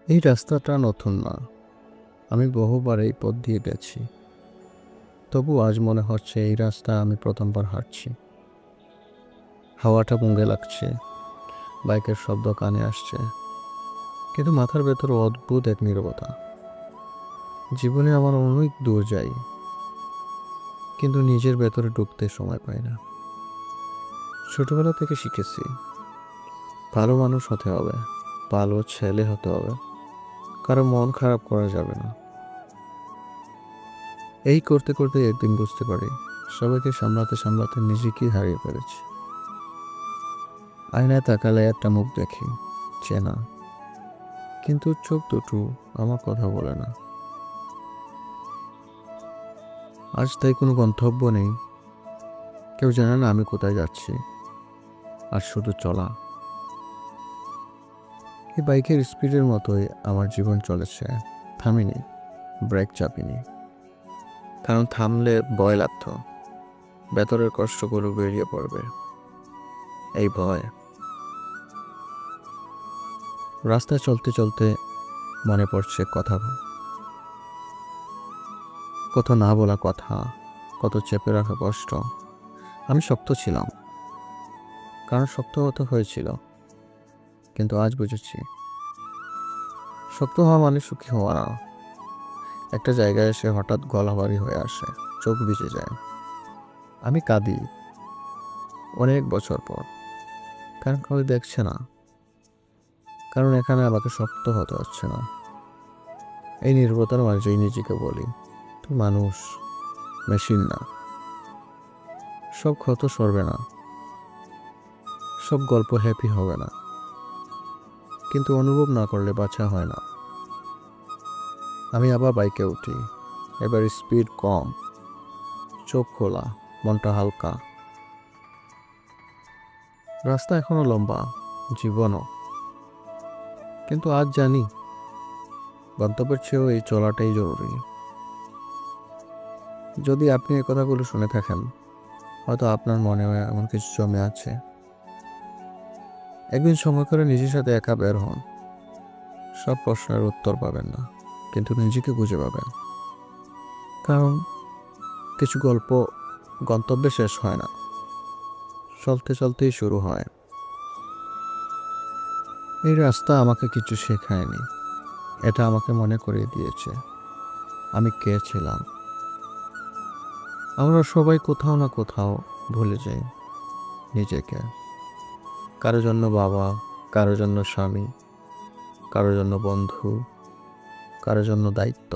এই রাস্তাটা নতুন না, আমি বহুবার এই পথ দিয়ে গেছি। তবু আজ মনে হচ্ছে এই রাস্তা আমি প্রথমবার হাঁটছি। হাওয়াটা মুখে লাগছে, বাইকের শব্দ কানে আসছে, কিন্তু মাথার ভেতর অদ্ভুত এক নীরবতা। জীবনে আমার অনেক দূর যাই, কিন্তু নিজের ভেতরে ঢুকতে সময় পাই না। ছোটবেলা থেকে শিখেছি, ভালো মানুষ হতে হবে, ভালো ছেলে হতে হবে, কারো মন খারাপ করা যাবে না। এই করতে করতে একদিন বুঝতে পারি, সবাইকে সামলাতে সামলাতে নিজেকেই হারিয়ে ফেলেছি। আয়নায় তাকালে একটা মুখ দেখি, চেনা, কিন্তু চোখ দুটো আমার কথা বলে না। আজ তাই কোনো গন্তব্য নেই, কেউ জানে না আমি কোথায় যাচ্ছি, আর শুধু চলা। এই বাইকের স্পিডের মতোই আমার জীবন চলেছে, থামিনি, ব্রেক চাপিনি, কারণ থামলে ভয় লাগতো ভেতরের কষ্টগুলো বেরিয়ে পড়বে। এই ভয়। রাস্তায় চলতে চলতে মনে পড়ছে কথা, কত না বলা কথা, কত চেপে রাখা কষ্ট। আমি শক্ত ছিলাম, কারণ শক্ত হতে হয়েছিল, কিন্তু আজ বুঝেছি শক্ত হওয়া মানে সুখী হওয়া না। একটা জায়গায় এসে হঠাৎ গলা ভারী হয়ে আসে, চোখ ভিজে যায়, আমি কাঁদি অনেক বছর পর। কারণ কেউ দেখছে না, কারণ এখানে আমাকে শক্ত হতে হচ্ছে না। এই নির্ভরতার মাঝেই নিজেকে বলি, তুই মানুষ, মেশিন না। সব ক্ষত সরবে না, সব গল্প হ্যাপি হবে না, কিন্তু অনুভব না করলে বাঁচা হয় না। আমি আবার বাইকে উঠি, এবার স্পিড কম, চোখ খোলা, মনটা হালকা। রাস্তা এখনো লম্বা, জীবনও, কিন্তু আজ জানি গন্তব্যের চেয়েও এই চলাটাই জরুরি। যদি আপনি এই কথাগুলো শুনে থাকেন, হয়তো আপনার মনেও এমন কিছু জমে আছে। একদিন সময় করে নিজের সাথে একা বের হন। সব প্রশ্নের উত্তর পাবেন না, কিন্তু নিজেকে খুঁজে পাবেন। কারণ কিছু গল্প গন্তব্যে শেষ হয় না, চলতে চলতেই শুরু হয়। এই রাস্তা আমাকে কিছু শেখায়নি, এটা আমাকে মনে করিয়ে দিয়েছে আমি কে ছিলাম। আমরা সবাই কোথাও না কোথাও ভুলে যাই নিজেকে। কারো জন্য বাবা, কারো জন্য স্বামী, কারো জন্য বন্ধু, কারো জন্য দায়িত্ব,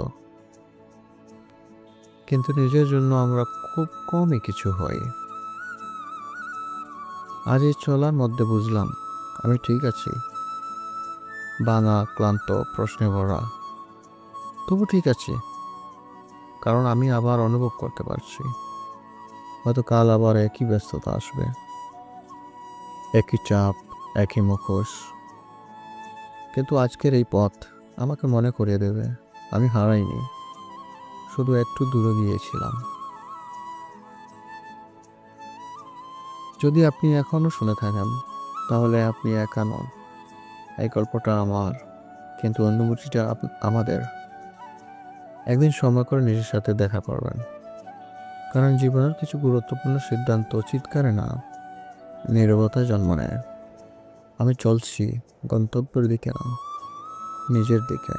কিন্তু নিজের জন্য আমরা খুব কমই কিছু হই। আজ এই চলার মধ্যে বুঝলাম আমি ঠিক আছি, ভাঙা, ক্লান্ত, প্রশ্নে ভরা, তবু ঠিক আছে। কারণ আমি আবার অনুভব করতে পারছি, হয়তো কাল আবার একই ব্যস্ততা আসবে, একই চাপ, একই মুখোশ, কিন্তু আজকের এই পথ আমাকে মনে করিয়ে দেবে আমি হারাইনি, শুধু একটু দূরে গিয়েছিলাম। যদি আপনি এখনো শুনে থাকেন, তাহলে আপনি একা নন। এই গল্পটা আমার, কিন্তু অনুভূতিটা আমাদের। একদিন সময় করে নিজের সাথে দেখা করবেন, কারণ জীবনের কিছু গুরুত্বপূর্ণ সিদ্ধান্ত চিৎকারে না, নীরবতায় জন্ম নেয়। আমি চলছি গন্তব্যের দিকে না, নিজের দিকে।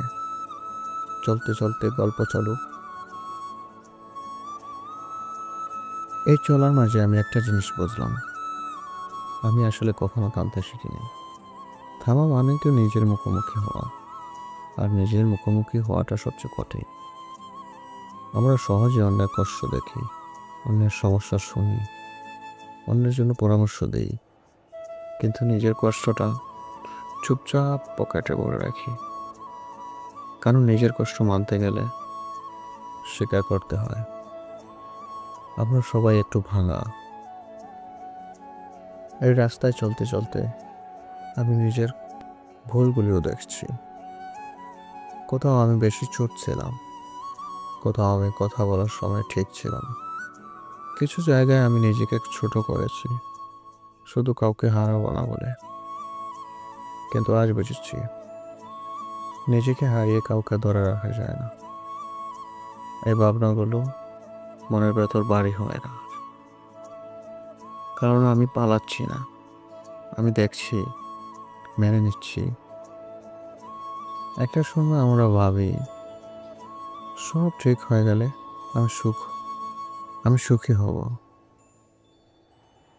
চলতে চলতে গল্প চলুক। এই চলার মাঝে আমি একটা জিনিস বুঝলাম, আমি আসলে কখনো থামতে শিখিনি। থামা মানে তো নিজের মুখোমুখি হওয়া, আর নিজের মুখোমুখি হওয়াটা সবচেয়ে কঠিন। আমরা সহজে অন্যের কষ্ট দেখি, অন্যের সমস্যা শুনি, অন্যের জন্য পরামর্শ দেই, কিন্তু নিজের কষ্টটা চুপচাপ পকেটে ভরে রাখি। কারণ নিজের কষ্ট মানতে গেলে স্বীকার করতে হয় আমরা সবাই একটু ভাঙা। এই রাস্তায় চলতে চলতে আমি নিজের ভুলগুলিও দেখছি। কোথাও আমি বেশি চুপ ছিলাম, কোথাও আমি কথা বলার সময় ঠিক ছিলাম। কিছু জায়গায় আমি নিজেকে ছোট করেছি, শুধু কাউকে হারাবো না বলে। কিন্তু আজ বুঝেছি নিজেকে হারিয়ে কাউকে ধরে রাখা যায় না। এই ভাবনাগুলো মনের ভেতর বাড়ি হয় না, কারণ আমি পালাচ্ছি না, আমি দেখছি, মেনে নিচ্ছি। একটা সময় আমরা ভাবি সব ঠিক হয়ে গেলে আমি সুখ আমি সুখী হব,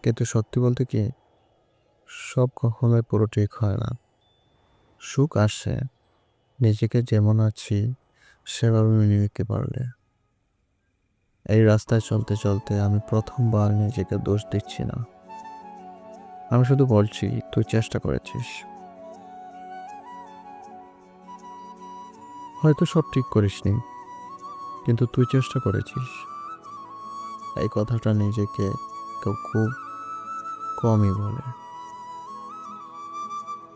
কিন্তু সত্যি বলতে কি, সব কখনোই পুরো ঠিক হয় না। সুখ আসে নিজেকে যেমন আছি সেভাবে মেনে নিতে পারলে। এই রাস্তায় চলতে চলতে আমি প্রথমবার নিজেকে দোষ দিচ্ছি না, আমি শুধু বলছি তুই চেষ্টা করেছিস, হয়তো সব ঠিক করিসনি, কিন্তু তুই চেষ্টা করেছিস। এই কথাটা নিজেকে কেউ খুব কমই বলে।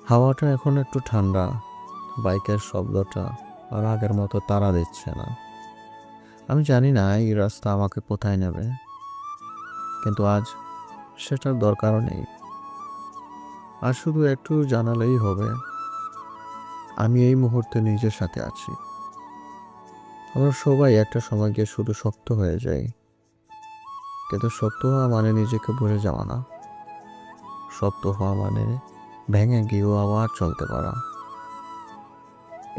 হাওয়াটা এখন একটু ঠান্ডা, বাইকের শব্দটা আর আগের মতো তাড়া দিচ্ছে না। আমি জানি না এই রাস্তা আমাকে কোথায় নেবে, কিন্তু আজ সেটার দরকারও নেই। আর শুধু একটু জানালেই হবে আমি এই মুহূর্তে নিজের সাথে আছি। আমরা সবাই একটা সময় গিয়ে শুধু শক্ত হয়ে যাই, কিন্তু শক্ত হওয়া মানে নিজেকে ভুলে যাওয়া না। শক্ত হওয়া মানে ভেঙে গিয়েও আবার চলতে পারা।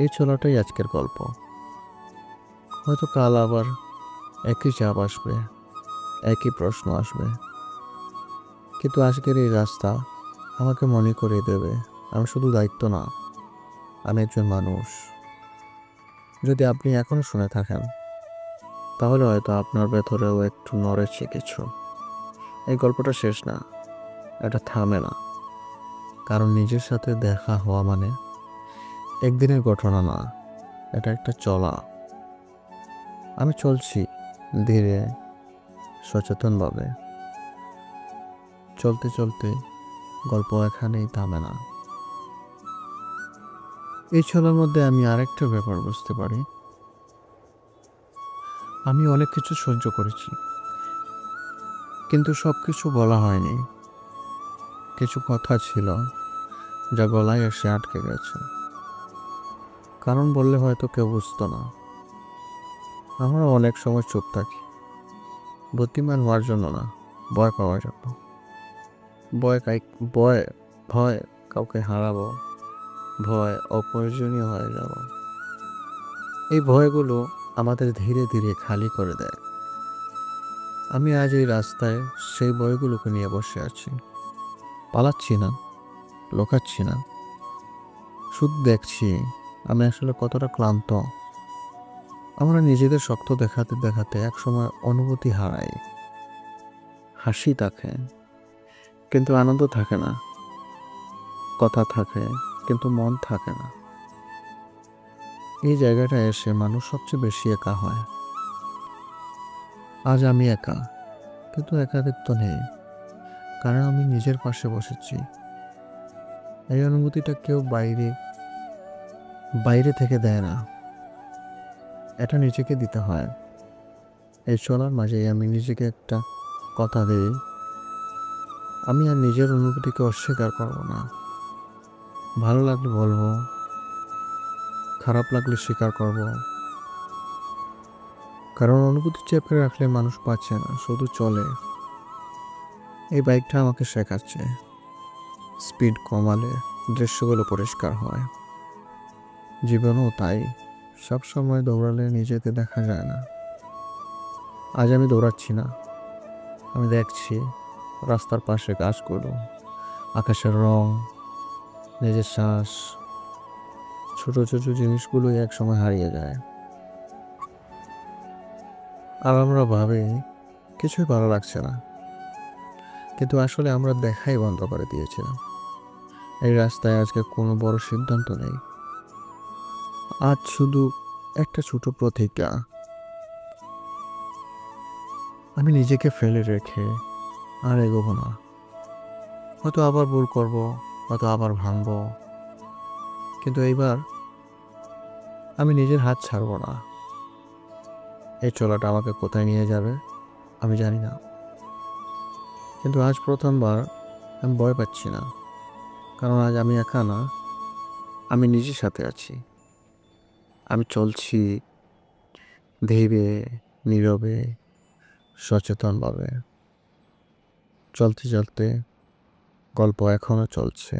এই চলাটাই আজকের গল্প। হয়তো কাল আবার একই চাপ আসবে, একই প্রশ্ন আসবে, কিন্তু আজকের এই রাস্তা আমাকে মনে করিয়ে দেবে আমি শুধু দায়িত্ব না, আমি একজন মানুষ। যদি আপনি এখনো শুনে থাকেন, তাহলে হয়তো আপনার ভেতরেও একটু নড়েছে কিছু। এই গল্পটা শেষ না, এটা থামে না, কারণ নিজের সাথে দেখা হওয়া মানে একদিনের ঘটনা না, এটা একটা চলা। আমি চলছি ধীরে, সচেতনভাবে। চলতে চলতে গল্প এখানেই থামে না। এই চলার মধ্যে আমি আরেকটা ব্যাপার বুঝতে পারি, আমি অনেক কিছু সহ্য করেছি, কিন্তু সব কিছু বলা হয়নি। কিছু কথা ছিল যা গলায় এসে আটকে গেছে, কারণ বললে হয়তো কেউ বুঝতো না। আমরা অনেক সময় চুপ থাকি, বুদ্ধিমান হওয়ার জন্য না, ভয় পাওয়ার জন্য। ভয় কাই ভয় ভয় কাউকে হারাবো, ভয় অপ্রয়োজনীয় হয়ে যাব। এই ভয়গুলো আমাদের ধীরে ধীরে খালি করে দেয়। আমি আজ এই রাস্তায় সেই ভয়গুলোকে নিয়ে বসে আছি। পালাচ্ছি না, লুকাচ্ছি না, শুধু দেখছি আমি আসলে কতটা ক্লান্ত। আমরা নিজেদের শক্ত দেখাতে দেখাতে একসময় অনুভূতি হারাই। হাসি থাকে কিন্তু আনন্দ থাকে না, কথা থাকে কিন্তু মন থাকে না। এই জায়গাটায় এসে মানুষ সবচেয়ে বেশি একা হয়। আজ আমি একা, কিন্তু একাকিত্ব নেই, কারণ আমি নিজের পাশে বসেছি। এই অনুভূতিটা কেউ বাইরে বাইরে থেকে দেয় না, এটা নিজেকে দিতে হয়। এই চলার মাঝেই আমি নিজেকে একটা কথা দিই, আমি আর নিজের অনুভূতিকে অস্বীকার করব না। ভালো লাগলে বলবো, খারাপ লাগলে স্বীকার করব। কারণ অনুভূতি চেপে রাখলে মানুষ পাচ্ছে না, শুধু চলে। এই বাইকটা আমাকে শেখাচ্ছে স্পিড কমালে দৃশ্যগুলো পরিষ্কার হয়। জীবনও তাই, সবসময় দৌড়ালে নিজেকে দেখা যায় না। আজ আমি দৌড়াচ্ছি না, আমি দেখছি রাস্তার পাশে গাছগুলো, আকাশের রং, নিজের শ্বাস, ছোট ছোট জিনিসগুলোই একসময় হারিয়ে যায়। আর আমরা ভাবি কিছুই ভালো লাগছে না, কিন্তু আসলে আমরা দেখাই বন্ধ করে দিয়েছিলাম। এই রাস্তায় আজকে কোনো বড় সিদ্ধান্ত নেই, আজ শুধু একটা ছোট প্রতিজ্ঞা। আমি নিজেকে ফেলে রেখে আর এগোবো না। হয়তো আবার ভুল করব, হয়তো আবার ভাঙবো, কিন্তু এইবার আমি নিজের হাত ছাড়বো না। এই চলাটা আমাকে কোথায় নিয়ে যাবে আমি জানি না, কিন্তু আজ প্রথমবার আমি ভয় পাচ্ছি না, কারণ আজ আমি একা না, আমি নিজের সাথে আছি। আমি চলছি ধীরে, নীরবে, সচেতনভাবে। চলতে চলতে গল্প এখনো চলছে।